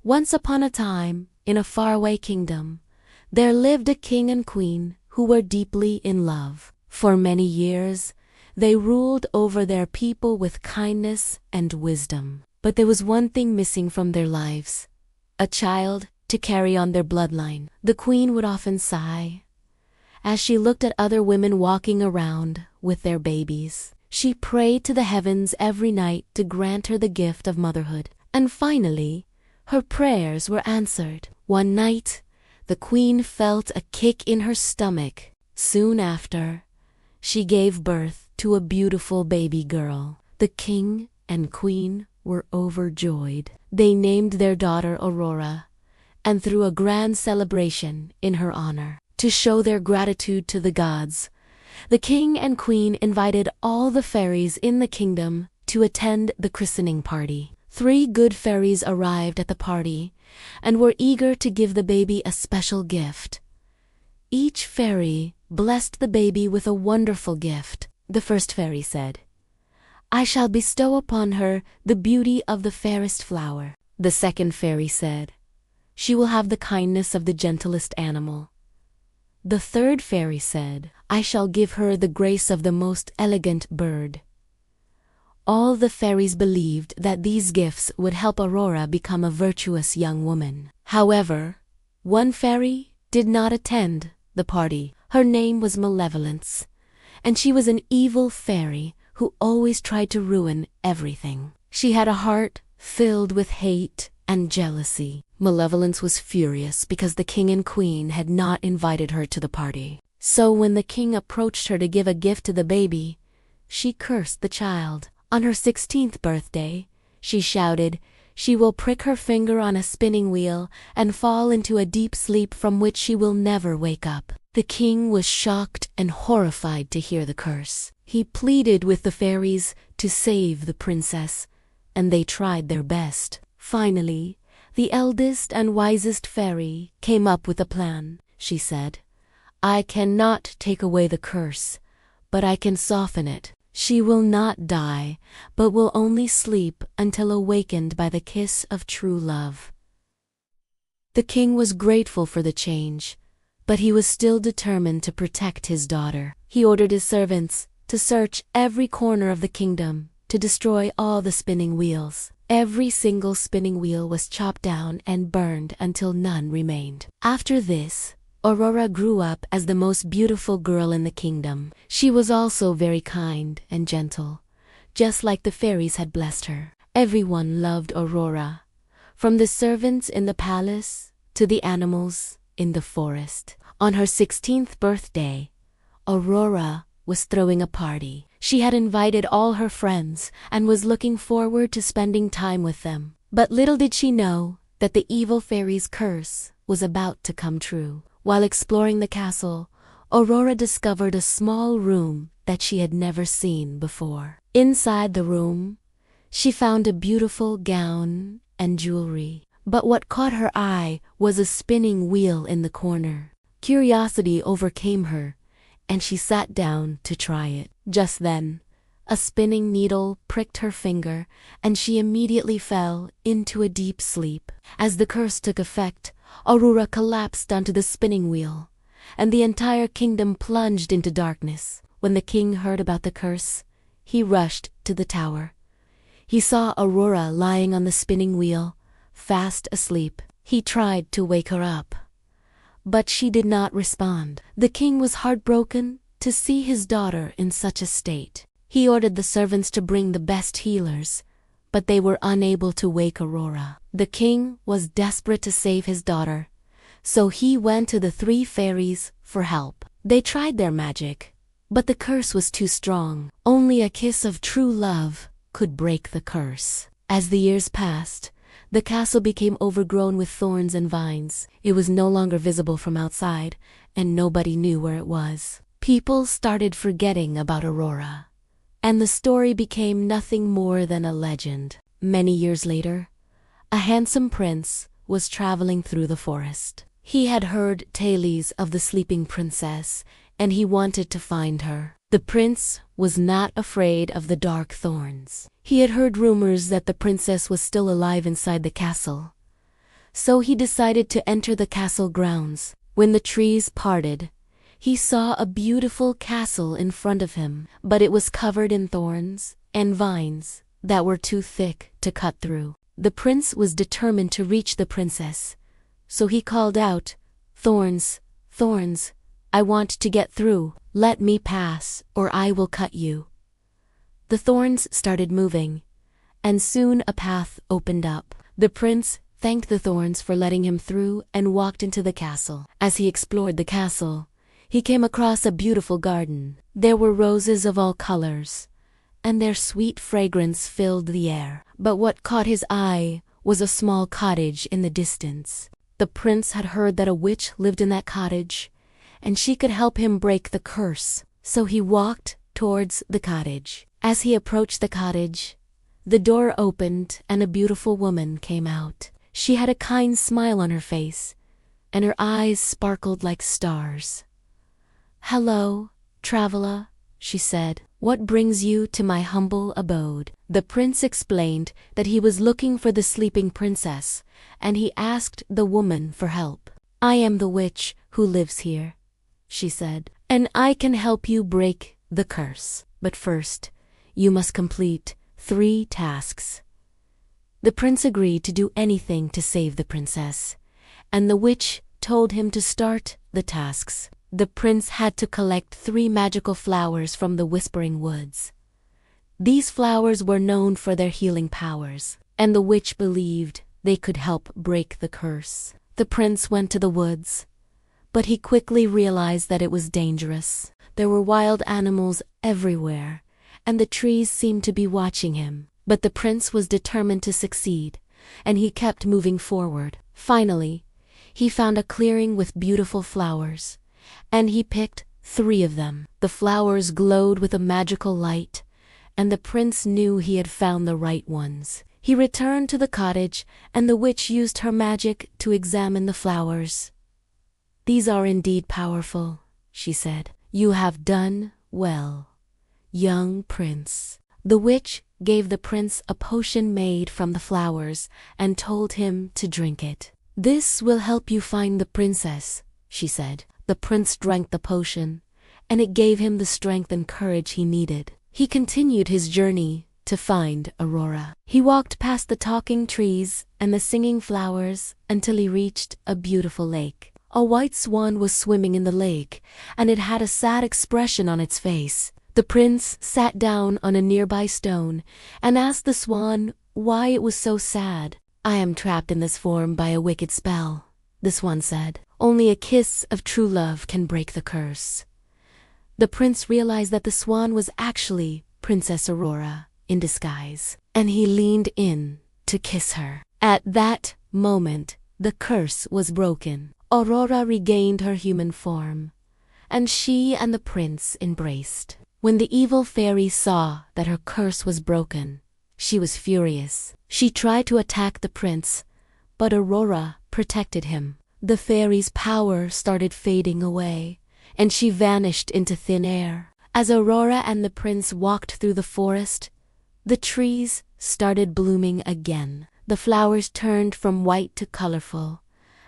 Once upon a time, in a faraway kingdom, there lived a king and queen who were deeply in love. For many years, they ruled over their people with kindness and wisdom. But there was one thing missing from their lives: a child to carry on their bloodline. The queen would often sigh as she looked at other women walking around with their babies. She prayed to the heavens every night to grant her the gift of motherhood. And finally, her prayers were answered. One night, the queen felt a kick in her stomach. Soon after, she gave birth to a beautiful baby girl. The king and queen were overjoyed. They named their daughter Aurora and threw a grand celebration in her honor. To show their gratitude to the gods, the king and queen invited all the fairies in the kingdom to attend the christening party. 3 good fairies arrived at the party and were eager to give the baby a special gift. Each fairy blessed the baby with a wonderful gift. The first fairy said, "I shall bestow upon her the beauty of the fairest flower." The second fairy said, "She will have the kindness of the gentlest animal." The third fairy said, "I shall give her the grace of the most elegant bird." All the fairies believed that these gifts would help Aurora become a virtuous young woman. However, one fairy did not attend the party. Her name was Malevolence, and she was an evil fairy who always tried to ruin everything. She had a heart filled with hate and jealousy. Malevolence was furious because the king and queen had not invited her to the party. So when the king approached her to give a gift to the baby, she cursed the child. On her 16th birthday, she shouted, "She will prick her finger on a spinning wheel and fall into a deep sleep from which she will never wake up." The king was shocked and horrified to hear the curse. He pleaded with the fairies to save the princess, and they tried their best. Finally, the eldest and wisest fairy came up with a plan. She said, "I cannot take away the curse, but I can soften it. She will not die, but will only sleep until awakened by the kiss of true love." The king was grateful for the change, but he was still determined to protect his daughter. He ordered his servants to search every corner of the kingdom to destroy all the spinning wheels. Every single spinning wheel was chopped down and burned until none remained. After this, Aurora grew up as the most beautiful girl in the kingdom. She was also very kind and gentle, just like the fairies had blessed her. Everyone loved Aurora, from the servants in the palace to the animals in the forest. On her 16th birthday, Aurora was throwing a party. She had invited all her friends and was looking forward to spending time with them. But little did she know that the evil fairy's curse was about to come true. While exploring the castle, Aurora discovered a small room that she had never seen before. Inside the room, she found a beautiful gown and jewelry. But what caught her eye was a spinning wheel in the corner. Curiosity overcame her, and she sat down to try it. Just then, a spinning needle pricked her finger, and she immediately fell into a deep sleep. As the curse took effect, Aurora collapsed onto the spinning wheel, and the entire kingdom plunged into darkness. When the king heard about the curse, he rushed to the tower. He saw Aurora lying on the spinning wheel, fast asleep. He tried to wake her up, but she did not respond. The king was heartbroken to see his daughter in such a state. He ordered the servants to bring the best healers, but they were unable to wake Aurora. The king was desperate to save his daughter, so he went to the 3 fairies for help. They tried their magic, but the curse was too strong. Only a kiss of true love could break the curse. As the years passed, the castle became overgrown with thorns and vines. It was no longer visible from outside, and nobody knew where it was. People started forgetting about Aurora, and the story became nothing more than a legend. Many years later, a handsome prince was traveling through the forest. He had heard tales of the sleeping princess, and he wanted to find her. The prince was not afraid of the dark thorns. He had heard rumors that the princess was still alive inside the castle. So he decided to enter the castle grounds. When the trees parted, he saw a beautiful castle in front of him, but it was covered in thorns and vines that were too thick to cut through. The prince was determined to reach the princess, so he called out, "Thorns, thorns, I want to get through. Let me pass, or I will cut you." The thorns started moving, and soon a path opened up. The prince thanked the thorns for letting him through and walked into the castle. As he explored the castle, he came across a beautiful garden. There were roses of all colors, and their sweet fragrance filled the air. But what caught his eye was a small cottage in the distance. The prince had heard that a witch lived in that cottage, and she could help him break the curse. So he walked towards the cottage. As he approached the cottage, the door opened and a beautiful woman came out. She had a kind smile on her face, and her eyes sparkled like stars. "Hello, traveler," she said. "What brings you to my humble abode?" The prince explained that he was looking for the sleeping princess, and he asked the woman for help. "I am the witch who lives here," she said, "and I can help you break the curse. But first, you must complete 3 tasks." The prince agreed to do anything to save the princess, and the witch told him to start the tasks. The prince had to collect 3 magical flowers from the Whispering Woods. These flowers were known for their healing powers, and the witch believed they could help break the curse. The prince went to the woods, but he quickly realized that it was dangerous. There were wild animals everywhere, and the trees seemed to be watching him. But the prince was determined to succeed, and he kept moving forward. Finally, he found a clearing with beautiful flowers, and he picked 3 of them. The flowers glowed with a magical light, and the prince knew he had found the right ones. He returned to the cottage, and the witch used her magic to examine the flowers. "These are indeed powerful," she said. "You have done well, young prince." The witch gave the prince a potion made from the flowers and told him to drink it. "This will help you find the princess," she said. The prince drank the potion, and it gave him the strength and courage he needed. He continued his journey to find Aurora. He walked past the talking trees and the singing flowers until he reached a beautiful lake. A white swan was swimming in the lake, and it had a sad expression on its face. The prince sat down on a nearby stone and asked the swan why it was so sad. "I am trapped in this form by a wicked spell," the swan said. "Only a kiss of true love can break the curse." The prince realized that the swan was actually Princess Aurora in disguise, and he leaned in to kiss her. At that moment, the curse was broken. Aurora regained her human form, and she and the prince embraced. When the evil fairy saw that her curse was broken, she was furious. She tried to attack the prince, but Aurora protected him. The fairy's power started fading away, and she vanished into thin air. As Aurora and the prince walked through the forest, the trees started blooming again. The flowers turned from white to colorful,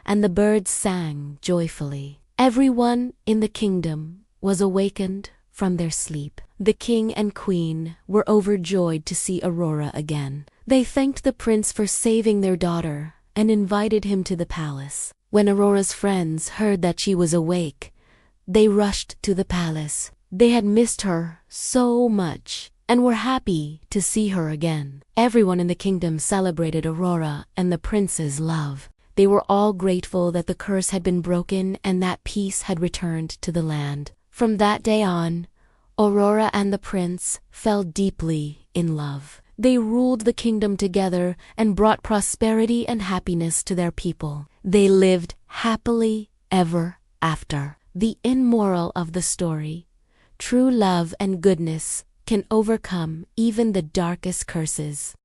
and the birds sang joyfully. Everyone in the kingdom was awakened from their sleep. The king and queen were overjoyed to see Aurora again. They thanked the prince for saving their daughter and invited him to the palace. When Aurora's friends heard that she was awake, they rushed to the palace. They had missed her so much and were happy to see her again. Everyone in the kingdom celebrated Aurora and the prince's love. They were all grateful that the curse had been broken and that peace had returned to the land. From that day on, Aurora and the prince fell deeply in love. They ruled the kingdom together and brought prosperity and happiness to their people. They lived happily ever after. The moral of the story: true love and goodness can overcome even the darkest curses.